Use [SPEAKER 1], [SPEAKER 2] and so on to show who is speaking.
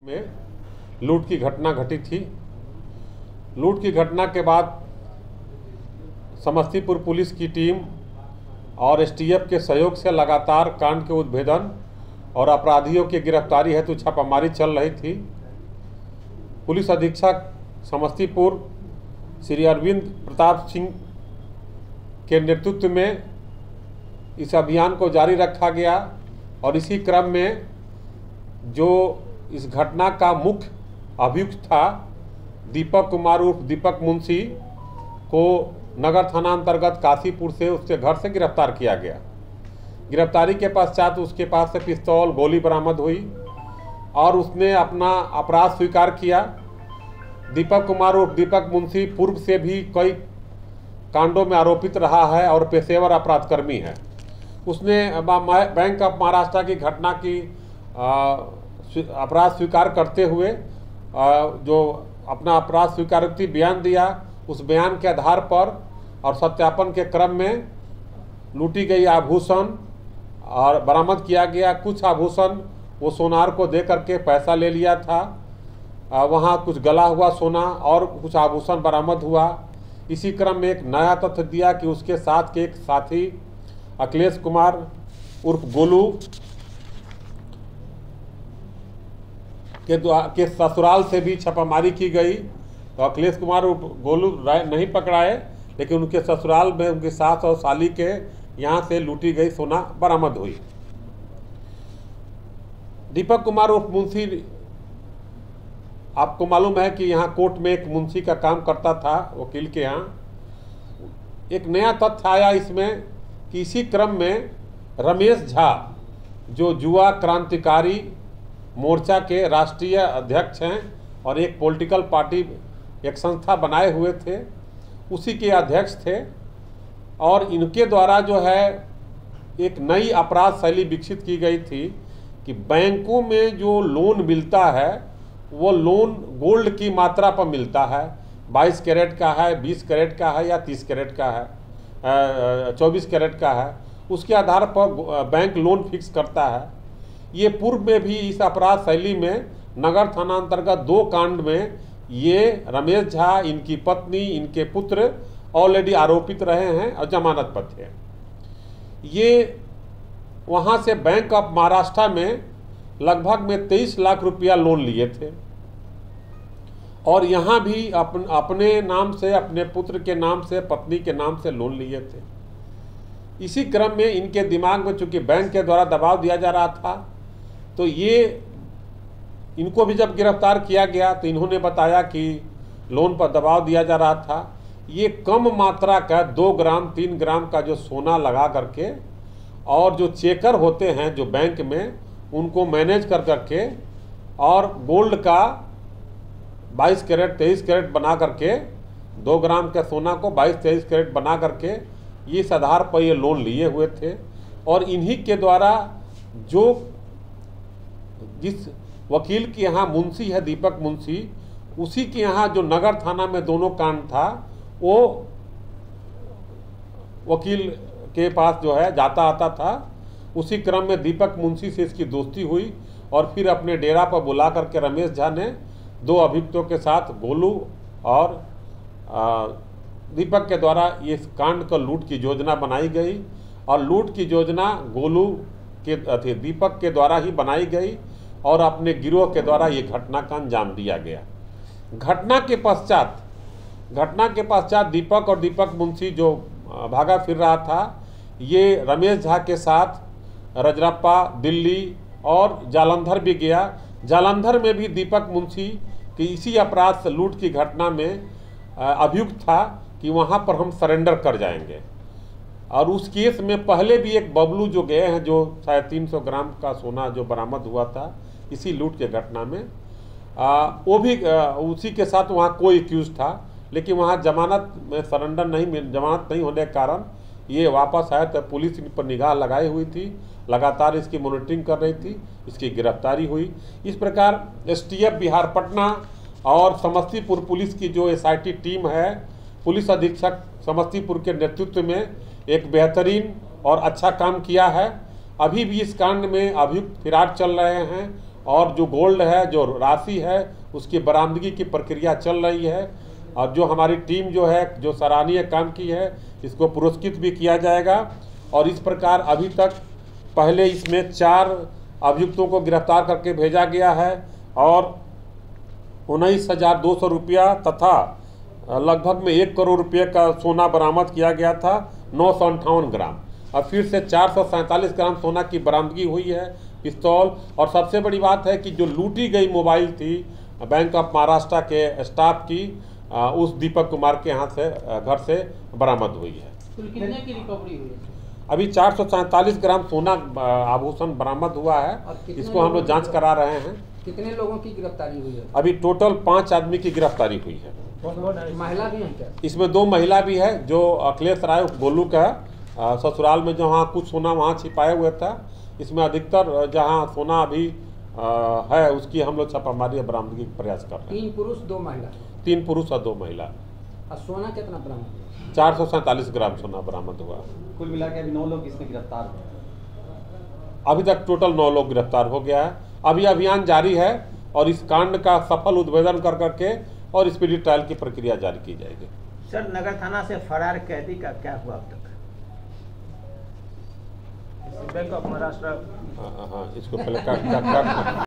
[SPEAKER 1] में लूट की घटना घटी थी। लूट की घटना के बाद समस्तीपुर पुलिस की टीम और एसटीएफ के सहयोग से लगातार कांड के उद्भेदन और अपराधियों की गिरफ्तारी हेतु छापामारी चल रही थी। पुलिस अधीक्षक समस्तीपुर श्री अरविंद प्रताप सिंह के नेतृत्व में इस अभियान को जारी रखा गया और इसी क्रम में जो इस घटना का मुख्य अभियुक्त था दीपक कुमार उर्फ दीपक मुंशी को नगर थाना अंतर्गत काशीपुर से उसके घर से गिरफ्तार किया गया। गिरफ्तारी के पश्चात उसके पास से पिस्तौल गोली बरामद हुई और उसने अपना अपराध स्वीकार किया। दीपक कुमार उर्फ दीपक मुंशी पूर्व से भी कई कांडों में आरोपित रहा है और पेशेवर अपराधकर्मी है। उसने बैंक ऑफ महाराष्ट्र की घटना की अपराध स्वीकार करते हुए जो अपना अपराध स्वीकारोक्ति बयान दिया, उस बयान के आधार पर और सत्यापन के क्रम में लूटी गई आभूषण और बरामद किया गया। कुछ आभूषण वो सोनार को दे करके पैसा ले लिया था। वहाँ कुछ गला हुआ सोना और कुछ आभूषण बरामद हुआ। इसी क्रम में एक नया तथ्य दिया कि उसके साथ के एक साथी अखिलेश कुमार उर्फ गोलू के ससुराल से भी छापामारी की गई। तो अखिलेश कुमार उर्फ गोलू नहीं पकड़ाए, लेकिन उनके ससुराल में उनकी सास और साली के यहाँ से लूटी गई सोना बरामद हुई। दीपक कुमार उर्फ मुंशी, आपको मालूम है कि यहाँ कोर्ट में एक मुंशी का काम करता था, वकील के यहाँ। एक नया तथ्य आया इसमें कि इसी क्रम में रमेश झा जो युवा क्रांतिकारी मोर्चा के राष्ट्रीय अध्यक्ष हैं और एक पॉलिटिकल पार्टी एक संस्था बनाए हुए थे, उसी के अध्यक्ष थे। और इनके द्वारा जो है एक नई अपराध शैली विकसित की गई थी कि बैंकों में जो लोन मिलता है वो लोन गोल्ड की मात्रा पर मिलता है। 22 कैरेट का है, 20 कैरेट का है या 30 कैरेट का है, 24 कैरेट का है। उसके आधार पर बैंक लोन फिक्स करता है। ये पूर्व में भी इस अपराध शैली में नगर थाना अंतर्गत 2 कांड में ये रमेश झा, इनकी पत्नी, इनके पुत्र ऑलरेडी आरोपित रहे हैं और जमानत पर थे। ये वहाँ से बैंक ऑफ महाराष्ट्र में लगभग में 23 लाख रुपया लोन लिए थे और यहाँ भी अपने नाम से, अपने पुत्र के नाम से, पत्नी के नाम से लोन लिए थे। इसी क्रम में इनके दिमाग में चूंकि बैंक के द्वारा दबाव दिया जा रहा था, तो ये इनको भी जब गिरफ्तार किया गया तो इन्होंने बताया कि लोन पर दबाव दिया जा रहा था। ये कम मात्रा का 2 ग्राम 3 ग्राम का जो सोना लगा करके और जो चेकर होते हैं जो बैंक में, उनको मैनेज कर करके और गोल्ड का 22 कैरेट 23 कैरेट बना करके 2 ग्राम के सोना को 22-23 कैरेट बना करके इस आधार पर ये लोन लिए हुए थे। और इन्हीं के द्वारा जो जिस वकील के यहाँ मुंशी है दीपक मुंशी, उसी के यहाँ जो नगर थाना में दोनों कांड था, वो वकील के पास जो है जाता आता था। उसी क्रम में दीपक मुंशी से इसकी दोस्ती हुई और फिर अपने डेरा पर बुला करके रमेश झा ने 2 अभियुक्तों के साथ गोलू और दीपक के द्वारा ये कांड का लूट की योजना बनाई गई। और लूट की योजना गोलू के दीपक के द्वारा ही बनाई गई और अपने गिरोह के द्वारा ये घटना का अंजाम दिया गया। घटना के पश्चात दीपक और दीपक मुंशी जो भागा फिर रहा था, ये रमेश झा के साथ रजरप्पा, दिल्ली और जालंधर भी गया। जालंधर में भी दीपक मुंशी की इसी अपराध से लूट की घटना में अभियुक्त था कि वहाँ पर हम सरेंडर कर जाएंगे। और उस केस में पहले भी एक बबलू जो गए हैं, जो शायद 300 ग्राम का सोना जो बरामद हुआ था इसी लूट के घटना में, वो भी उसी के साथ वहाँ कोई एक्यूज था, लेकिन वहाँ जमानत में जमानत नहीं होने के कारण ये वापस आया। तो पुलिस इन पर निगाह लगाई हुई थी, लगातार इसकी मॉनिटरिंग कर रही थी, इसकी गिरफ्तारी हुई। इस प्रकार एसटीएफ बिहार पटना और समस्तीपुर पुलिस की जो एसआईटी टीम है, पुलिस अधीक्षक समस्तीपुर के नेतृत्व में एक बेहतरीन और अच्छा काम किया है। अभी भी इस कांड में अभियुक्त फरार चल रहे हैं और जो गोल्ड है, जो राशि है, उसकी बरामदगी की प्रक्रिया चल रही है। और जो हमारी टीम जो है, जो सराहनीय काम की है, इसको पुरस्कृत भी किया जाएगा। और इस प्रकार अभी तक पहले इसमें 4 अभियुक्तों को गिरफ्तार करके भेजा गया है और 19,200 रुपया तथा लगभग में 1 करोड़ रुपये का सोना बरामद किया गया था, 958 ग्राम। और फिर से 447 ग्राम सोना की बरामदगी हुई है, पिस्तौल। और सबसे बड़ी बात है कि जो लूटी गई मोबाइल थी बैंक ऑफ महाराष्ट्र के स्टाफ की, उस दीपक कुमार के यहाँ से घर से बरामद हुई है।
[SPEAKER 2] कितने की रिकवरी हुई है?
[SPEAKER 1] अभी 447 ग्राम सोना आभूषण बरामद हुआ है, इसको हम लोग जांच करा रहे हैं।
[SPEAKER 2] कितने लोगों की गिरफ्तारी हुई है?
[SPEAKER 1] अभी टोटल 5 आदमी की गिरफ्तारी हुई है।
[SPEAKER 2] महिला भी है क्या?
[SPEAKER 1] इसमें 2 महिला भी है। जो अखिलेश राय गोलू का ससुराल में जहाँ कुछ सोना वहाँ छिपाया हुआ था, इसमें अधिकतर जहाँ सोना अभी है उसकी हम लोग छापामारी बरामदगी का प्रयास कर रहे हैं।
[SPEAKER 2] 3 पुरुष 2 महिला?
[SPEAKER 1] 3 पुरुष और 2 महिला।
[SPEAKER 2] और सोना कितना बरामद हुआ?
[SPEAKER 1] 447 ग्राम सोना बरामद हुआ।
[SPEAKER 3] कुल मिला के अभी 9 लोग इसमें गिरफ्तार हुए।
[SPEAKER 1] अभी तक टोटल 9 लोग गिरफ्तार हो गया है। अभी अभियान जारी है और इस कांड का सफल उद्भेदन कर करके और स्पीडी ट्रायल की प्रक्रिया जारी की जाएगी।
[SPEAKER 4] सर, नगर थाना से फरार कैदी का क्या हुआ अब तक?
[SPEAKER 5] Bank of Maharashtra.
[SPEAKER 1] हाँ, इसको पहले काट